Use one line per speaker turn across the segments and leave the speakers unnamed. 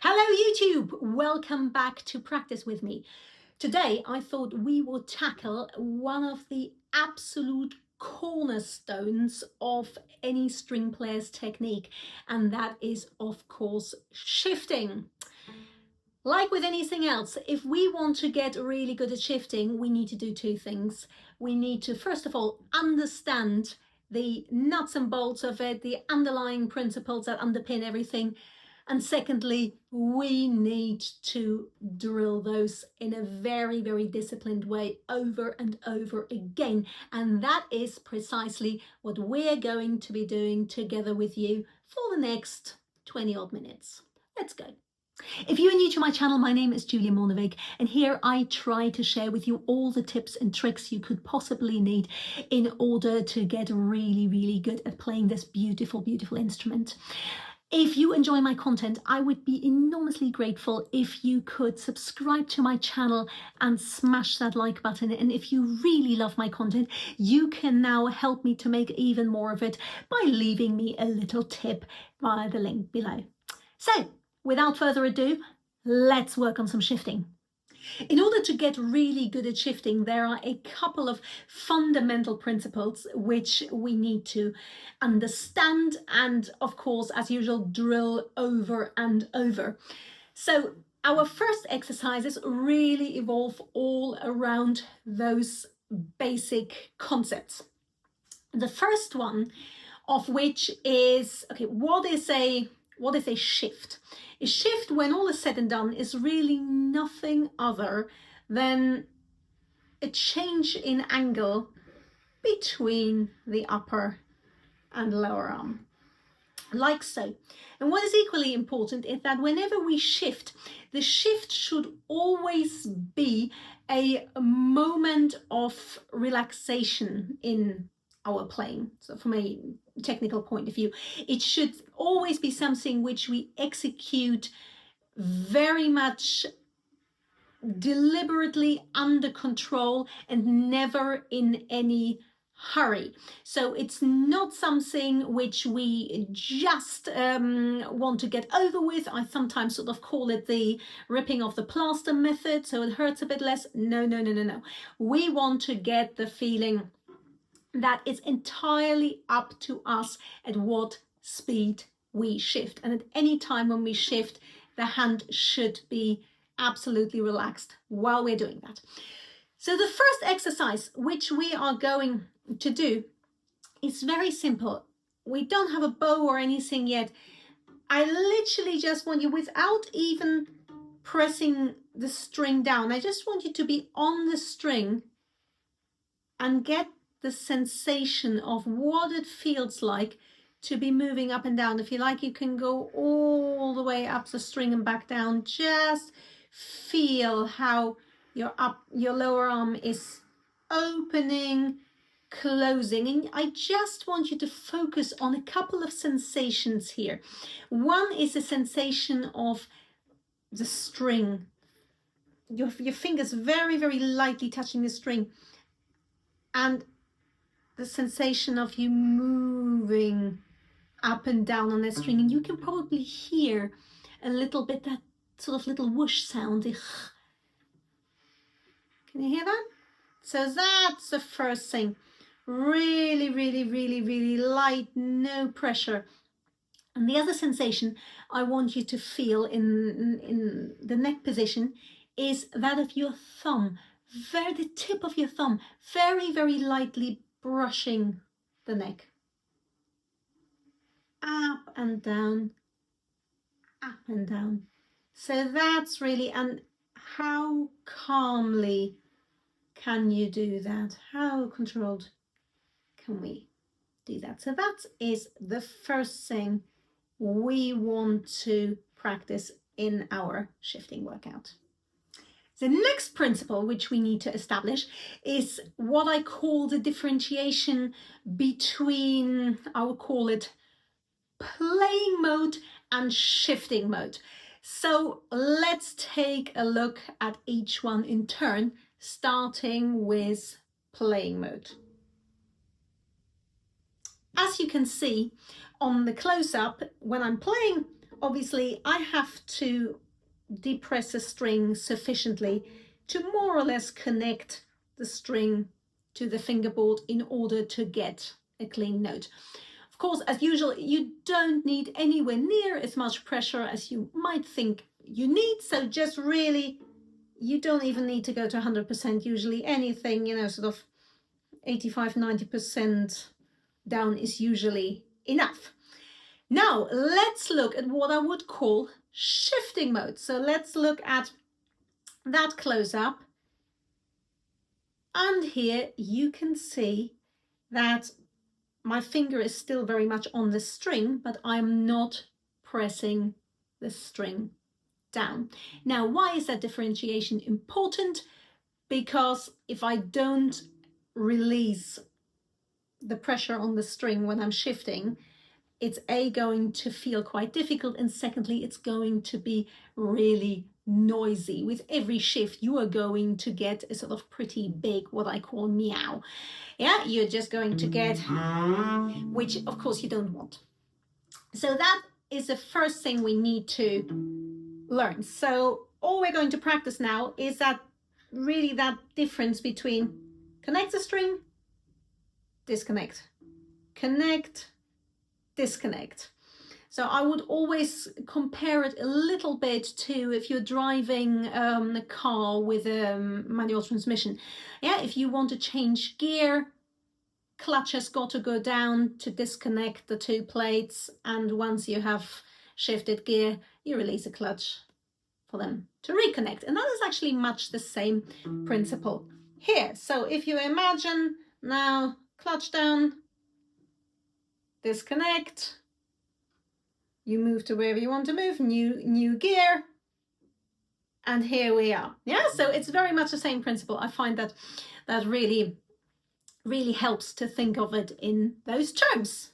Hello YouTube, welcome back to Practice with me. Today I thought we would tackle one of the absolute cornerstones of any string player's technique, and that is of course shifting. Like with anything else, if we want to get really good at shifting, we need to do two things. We need to first of all understand the nuts and bolts of it, the underlying principles that underpin everything. And secondly, we need to drill those in a very, very disciplined way over and over again. And that is precisely what we're going to be doing together with you for the next 20 odd minutes. Let's go. If you are new to my channel, my name is Julia Morneweg, and here I try to share with you all the tips and tricks you could possibly need in order to get really, really good at playing this beautiful, beautiful instrument. If you enjoy my content, I would be enormously grateful if you could subscribe to my channel and smash that like button. And if you really love my content, you can now help me to make even more of it by leaving me a little tip via the link below. So, without further ado, let's work on some shifting. In order to get really good at shifting, there are a couple of fundamental principles which we need to understand and, of course, as usual, drill over and over. So our first exercises really evolve all around those basic concepts. The first one of which is, okay, what is a shift? A shift, when all is said and done, is really nothing other than a change in angle between the upper and lower arm, like so. And what is equally important is that whenever we shift, the shift should always be a moment of relaxation in our playing. So from a technical point of view, it should always be something which we execute very much deliberately, under control, and never in any hurry. So it's not something which we just want to get over with. I sometimes sort of call it the ripping off the plaster method, so it hurts a bit less. No. We want to get the feeling that it's entirely up to us at what speed we shift. And at any time when we shift, the hand should be absolutely relaxed while we're doing that. So the first exercise which we are going to do is very simple. We don't have a bow or anything yet. I literally just want you, without even pressing the string down, I just want you to be on the string and get the sensation of what it feels like to be moving up and down. If you like, you can go all the way up the string and back down. Just feel how your lower arm is opening, closing. And I just want you to focus on a couple of sensations here. One is a sensation of the string, your fingers very, very lightly touching the string, and the sensation of you moving up and down on that string. And you can probably hear a little bit that sort of little whoosh sound. Can you hear that? So that's the first thing. Really, really, really, really light, no pressure. And the other sensation I want you to feel in the neck position is that of your thumb. The tip of your thumb, very, very lightly brushing the neck. Up and down, up and down. So that's really, and how calmly can you do that? How controlled can we do that? So that is the first thing we want to practice in our shifting workout. The next principle which we need to establish is what I call the differentiation between, I will call it playing mode and shifting mode. So let's take a look at each one in turn, starting with playing mode. As you can see on the close-up, when I'm playing obviously I have to depress a string sufficiently to more or less connect the string to the fingerboard in order to get a clean note. Of course, as usual, you don't need anywhere near as much pressure as you might think you need. So just really, you don't even need to go to 100%. Usually anything, sort of 85, 90% down is usually enough. Now, let's look at what I would call shifting mode. So let's look at that close up. And here you can see that my finger is still very much on the string, but I'm not pressing the string down. Now, why is that differentiation important? Because if I don't release the pressure on the string when I'm shifting, it's going to feel quite difficult, and secondly, it's going to be really noisy. With every shift, you are going to get a sort of pretty big, what I call meow. Yeah, you're just going to get, which of course you don't want. So that is the first thing we need to learn. So all we're going to practice now is that difference between connect the string, disconnect, connect, disconnect. So I would always compare it a little bit to if you're driving a car with a manual transmission. Yeah, if you want to change gear, clutch has got to go down to disconnect the two plates, and once you have shifted gear, you release the clutch for them to reconnect. And that is actually much the same principle here. So if you imagine now, clutch down, disconnect, you move to wherever you want to move, new gear, and here we are. Yeah, so it's very much the same principle. I find that really helps to think of it in those terms.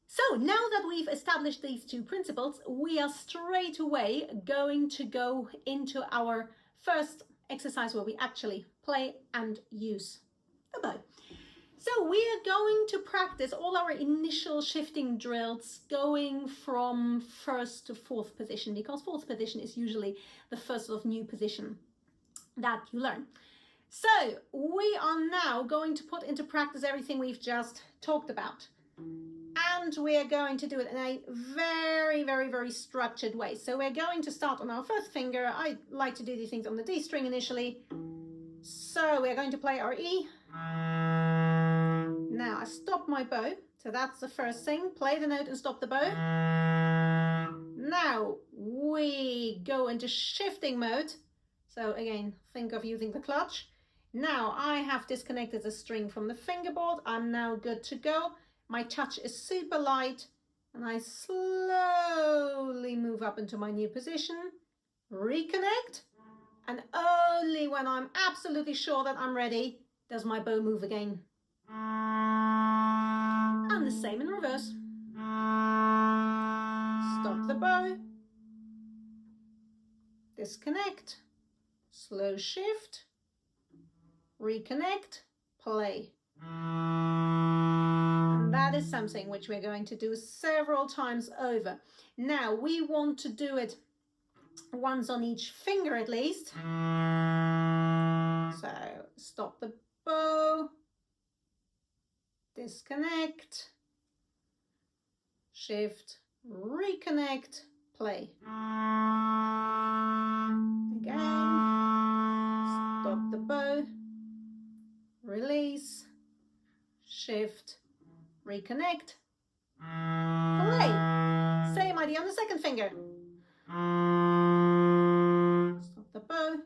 So now that we've established these two principles, we are straight away going to go into our first exercise where we actually play and use the bow. So we are going to practice all our initial shifting drills going from first to fourth position, because fourth position is usually the first sort of new position that you learn. So we are now going to put into practice everything we've just talked about. And we are going to do it in a very, very, very structured way. So we're going to start on our first finger. I like to do these things on the D string initially. So we're going to play our E. Now I stop my bow, so that's the first thing. Play the note and stop the bow. Now we go into shifting mode. So again, think of using the clutch. Now I have disconnected the string from the fingerboard. I'm now good to go. My touch is super light, and I slowly move up into my new position, reconnect, and only when I'm absolutely sure that I'm ready does my bow move again. And the same in reverse. Stop the bow, disconnect, slow shift, reconnect, play. And that is something which we're going to do several times over. Now we want to do it once on each finger at least. So stop the bow, disconnect, shift, reconnect, play. Again, stop the bow, release, shift, reconnect, play. Same idea on the second finger. Stop the bow,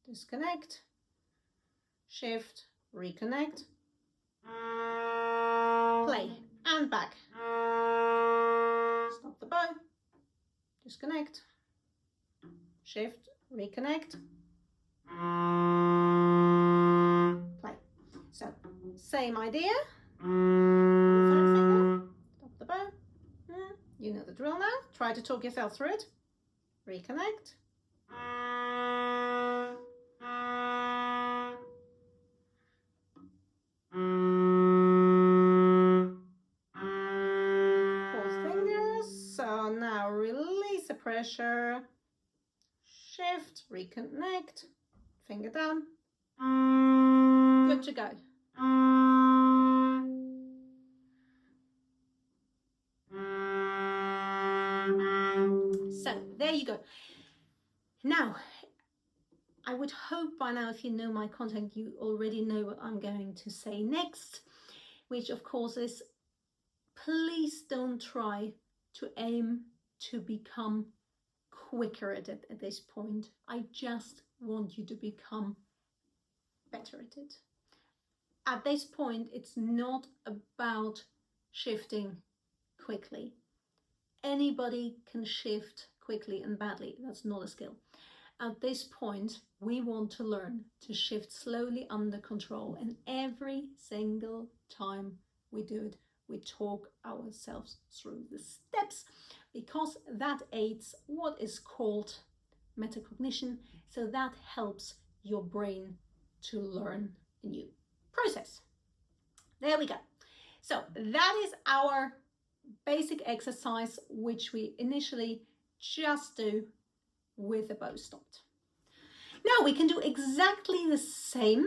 disconnect, shift, reconnect, play, and back. Stop the bow, disconnect, shift, reconnect, play. So, same idea. Third finger, stop the bow. You know the drill now. Try to talk yourself through it. Reconnect. Fourth fingers. pressure, shift, reconnect, finger down, good to go. So there you go. Now, I would hope by now, if you know my content, you already know what I'm going to say next, which of course is, please don't try to aim to become quicker at it at this point. I just want you to become better at it. At this point, it's not about shifting quickly. Anybody can shift quickly and badly. That's not a skill. At this point, we want to learn to shift slowly under control. And every single time we do it, we talk ourselves through the steps, because that aids what is called metacognition. So that helps your brain to learn a new process. There we go. So that is our basic exercise, which we initially just do with the bow stopped. Now we can do exactly the same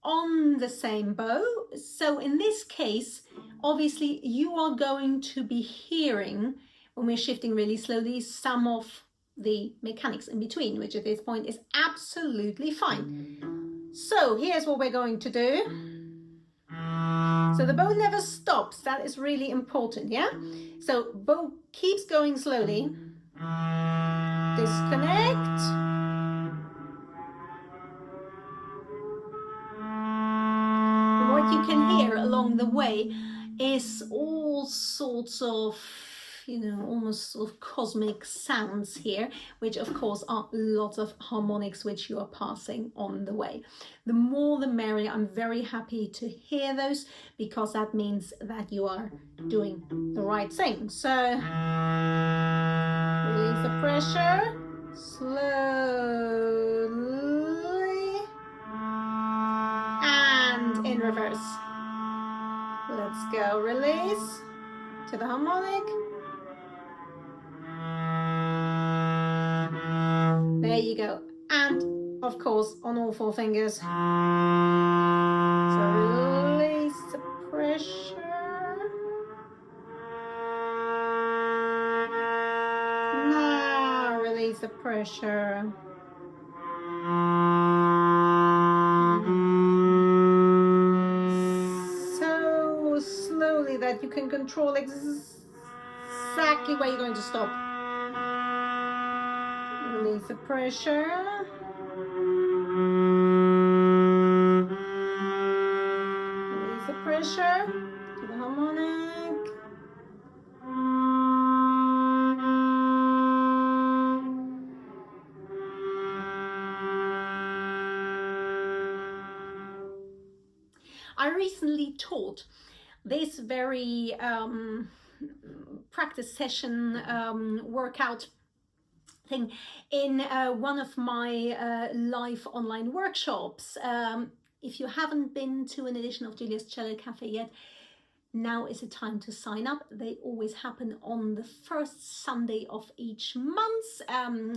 on the same bow. So in this case, obviously you are going to be hearing, when we're shifting really slowly, some of the mechanics in between, which at this point is absolutely fine. So here's what we're going to do. So the bow never stops. That is really important, yeah? So bow keeps going slowly. Disconnect. And what you can hear along the way is all sorts of, almost sort of cosmic sounds here, which of course are lots of harmonics which you are passing on the way. The more the merrier. I'm very happy to hear those, because that means that you are doing the right thing. So release the pressure, slowly, and in reverse. Let's go, release to the harmonic. There you go. And of course on all four fingers. So release the pressure. Now release the pressure. So slowly that you can control exactly where you're going to stop. Release the pressure. Release the pressure to the harmonic. I recently taught this very practice session workout thing in one of my live online workshops. If you haven't been to an edition of Julia's Cello Cafe yet, now is the time to sign up. They always happen on the first Sunday of each month.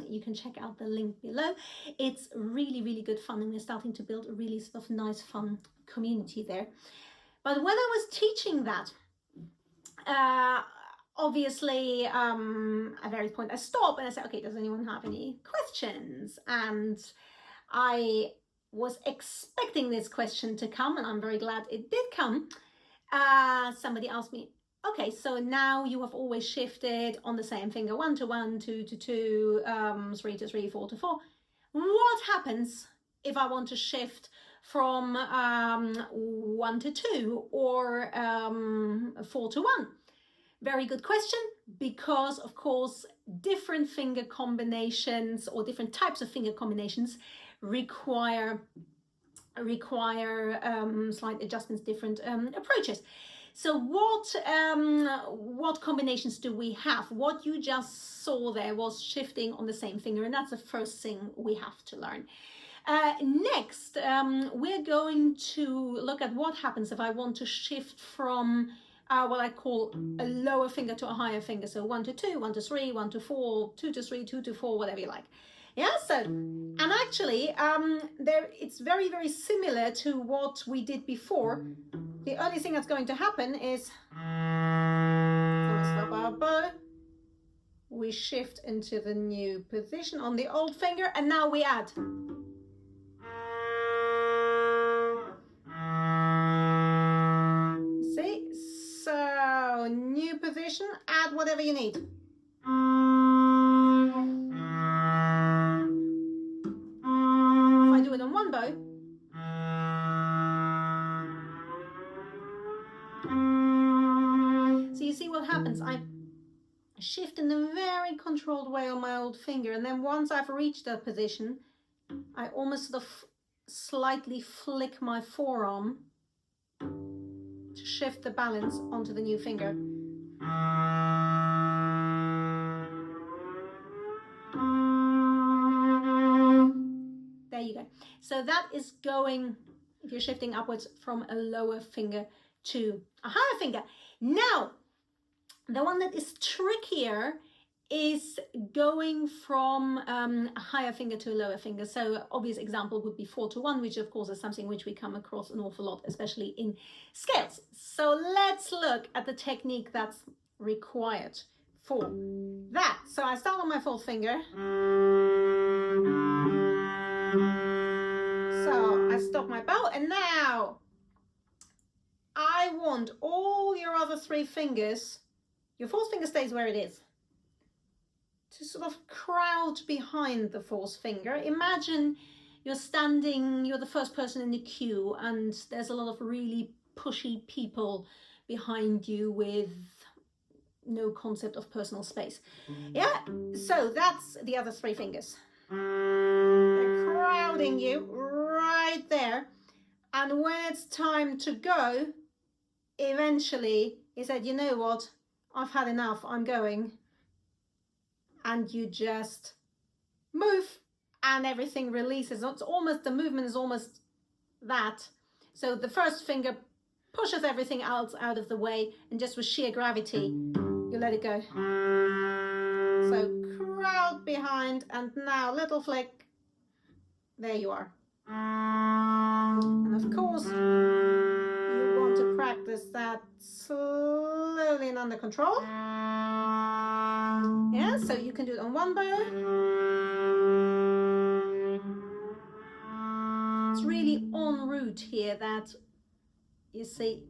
You can check out the link below. It's really, really good fun, and we're starting to build a really sort of nice, fun community there. But when I was teaching that, obviously at various point I stopped and I said, okay, does anyone have any questions? And I was expecting this question to come, and I'm very glad it did come. Somebody asked me, okay, so now you have always shifted on the same finger, 1 to 1, 2 to 2, 3 to 3, 4 to 4. What happens if I want to shift from 1 to 2 or 4 to 1? Very good question, because of course different finger combinations or different types of finger combinations require slight adjustments, different approaches. So what combinations do we have? What you just saw there was shifting on the same finger, and that's the first thing we have to learn. Next, we're going to look at what happens if I want to shift from what I call a lower finger to a higher finger. So 1 to 2, 1 to 3, 1 to 4, 2 to 3, 2 to 4, whatever you like. Yeah, so, and actually, it's very, very similar to what we did before. The only thing that's going to happen is, so we stop our bow, we shift into the new position on the old finger, and now we add. See? So, new position, add whatever you need. If I do it on one bow, so you see what happens. I shift in a very controlled way on my old finger, and then once I've reached that position, I almost sort of slightly flick my forearm to shift the balance onto the new finger. There you go. So that is going, if you're shifting upwards from a lower finger to a higher finger. Now, the one that is trickier is going from a higher finger to a lower finger. So obvious example would be 4 to 1, which of course is something which we come across an awful lot, especially in scales. So let's look at the technique that's required for that. So I start on my 4th finger. So I stop my bow, and now I want all your other 3 fingers, your 4th finger stays where it is, to sort of crowd behind the 4th finger. Imagine you're standing, you're the first person in the queue, and there's a lot of really pushy people behind you with no concept of personal space. Yeah, so that's the other 3 fingers. They're crowding you right there. And when it's time to go, eventually he said, you know what, I've had enough, I'm going. And you just move and everything releases. It's almost, the movement is almost that. So the 1st finger pushes everything else out of the way, and just with sheer gravity, you let it go. So crowd behind, and now little flick, there you are. And of course, you want to practice that slowly and under control. Yeah, so you can do it on one bow. It's really en route here that you see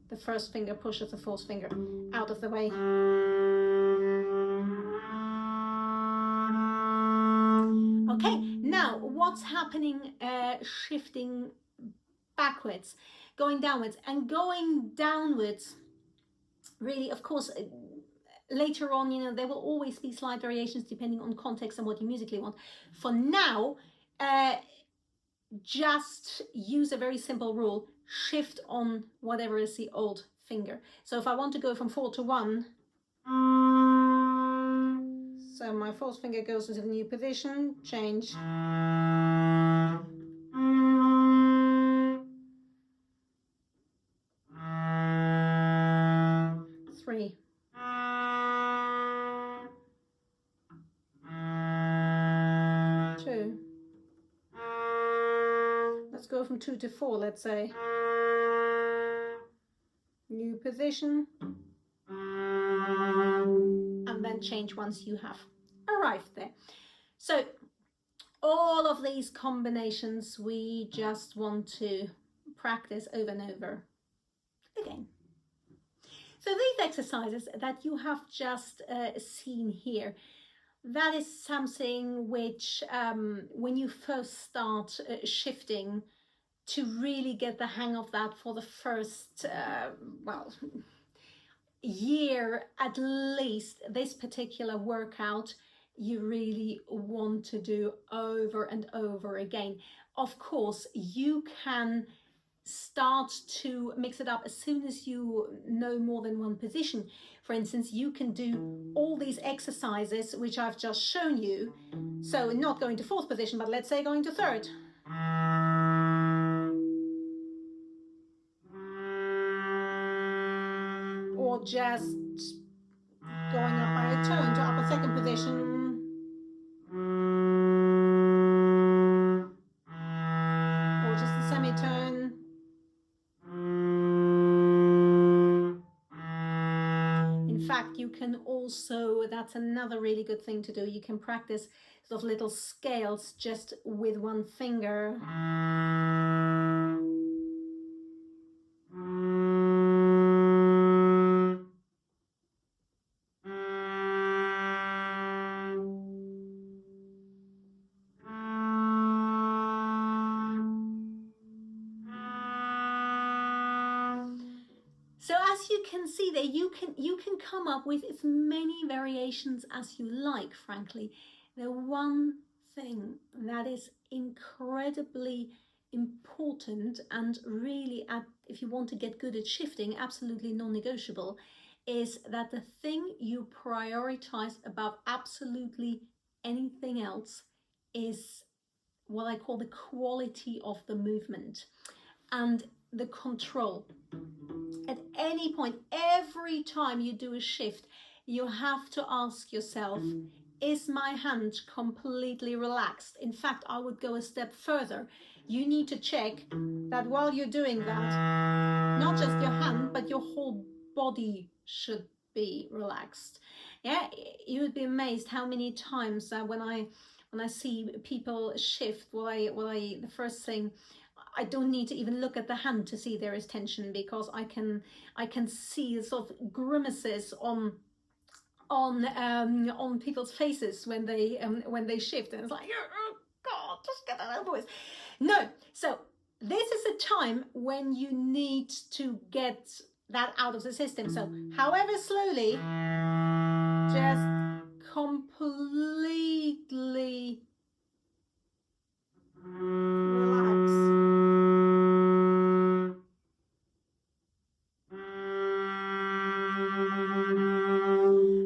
the 1st finger pushes the 4th finger out of the way. Okay, now what's happening shifting backwards, going downwards, and going downwards, really, of course, later on, you know, there will always be slight variations depending on context and what you musically want. For now, just use a very simple rule, shift on whatever is the old finger. So if I want to go from 4 to 1, so my 4th finger goes into the new position, change. 3. Let's go from 2 to 4, let's say. New position. And then change once you have arrived there. So all of these combinations we just want to practice over and over again. So these exercises that you have just seen here, that is something which when you first start shifting, to really get the hang of that for the first year at least, this particular workout you really want to do over and over again. Of course, you can start to mix it up as soon as you know more than one position. For instance, you can do all these exercises which I've just shown you. So not going to 4th position, but let's say going to 3rd. or just going up by a tone to upper second position, or just a semitone. In fact, you can also, that's another really good thing to do, you can practice sort of little scales just with one finger. So as you can see there, you can come up with as many variations as you like, frankly. The one thing that is incredibly important and really, if you want to get good at shifting, absolutely non-negotiable, is that the thing you prioritize above absolutely anything else is what I call the quality of the movement and the control. At any point, every time you do a shift, you have to ask yourself, is my hand completely relaxed? In fact, I would go a step further. You need to check that while you're doing that, not just your hand, but your whole body should be relaxed. Yeah, you would be amazed how many times when I see people shift, the first thing, I don't need to even look at the hand to see there is tension, because I can see sort of grimaces on people's faces when they shift, and it's like, oh God, just get that out of the way. No, so this is a time when you need to get that out of the system. So however slowly, just completely relax.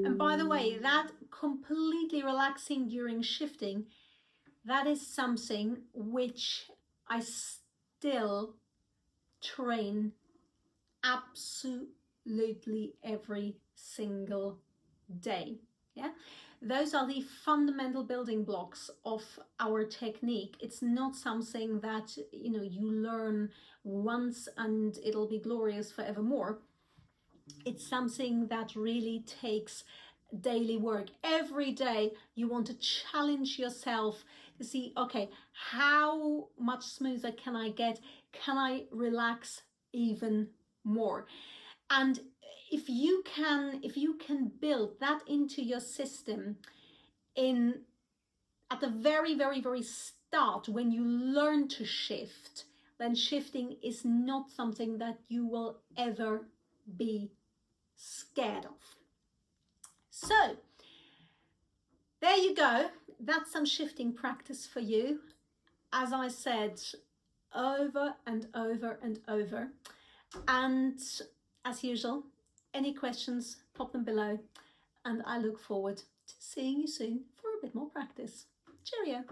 And by the way, that completely relaxing during shifting, that is something which I still train absolutely every single day. Yeah, those are the fundamental building blocks of our technique. It's not something that you learn once and it'll be glorious forevermore. It's something that really takes daily work. Every day you want to challenge yourself to see, okay, how much smoother can I get? Can I relax even more? And if you can build that into your system at the very, very, very start, when you learn to shift, then shifting is not something that you will ever be scared of. So there you go. That's some shifting practice for you. As I said, over and over and over. And as usual, any questions, pop them below. And I look forward to seeing you soon for a bit more practice. Cheerio.